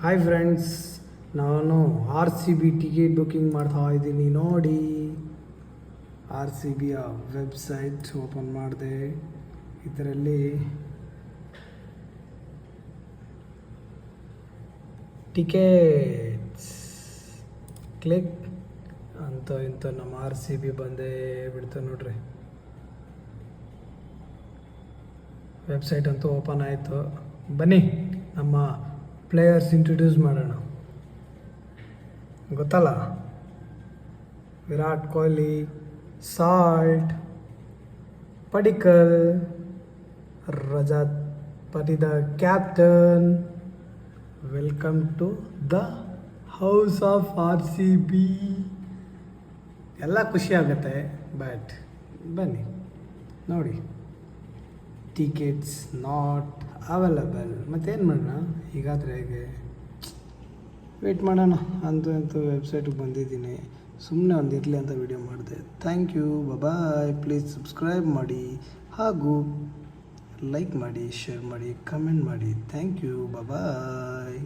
Hi friends, ನಾನು RCB ticket booking ಮಾಡ್ತಾ ಇದ್ದೀನಿ. ನೋಡಿ, RCBಯ ವೆಬ್ಸೈಟ್ ಓಪನ್ ಮಾಡಿದೆ. ಇದರಲ್ಲಿ ಟಿಕೆಟ್ಸ್ ಕ್ಲಿಕ್ ಅಂತ ಇಂಥ ನಮ್ಮ RCB ಬಂದೇ ಬಿಡ್ತು ನೋಡ್ರಿ. ವೆಬ್ಸೈಟ್ ಅಂತೂ ಓಪನ್ ಆಯಿತು. ಬನ್ನಿ ನಮ್ಮ ಪ್ಲೇಯರ್ಸ್ ಇಂಟ್ರೊಡ್ಯೂಸ್ ಮಾಡೋಣ. ಗೊತ್ತಲ್ಲ, Virat Kohli, Salt, Padikkal, Rajat Patidar captain. Welcome to the house of RCB. ಎಲ್ಲ ಖುಷಿ ಆಗುತ್ತೆ, ಬಟ್ ಬನ್ನಿ ನೋಡಿ. Tickets not available. ಮತ್ತೇನು ಮಾಡೋಣ? ಹೀಗಾದರೆ ಹೇಗೆ? ವೆಯ್ಟ್ ಮಾಡೋಣ. ಅಂತೂ ವೆಬ್ಸೈಟಿಗೆ ಬಂದಿದ್ದೀನಿ. ಸುಮ್ಮನೆ ಒಂದು ಇರಲಿ ಅಂತ ವಿಡಿಯೋ ಮಾಡಿದೆ. Thank you, bye. Please subscribe ಮಾಡಿ ಹಾಗೂ ಲೈಕ್ ಮಾಡಿ, ಶೇರ್ ಮಾಡಿ, ಕಮೆಂಟ್ ಮಾಡಿ. Thank you, bye.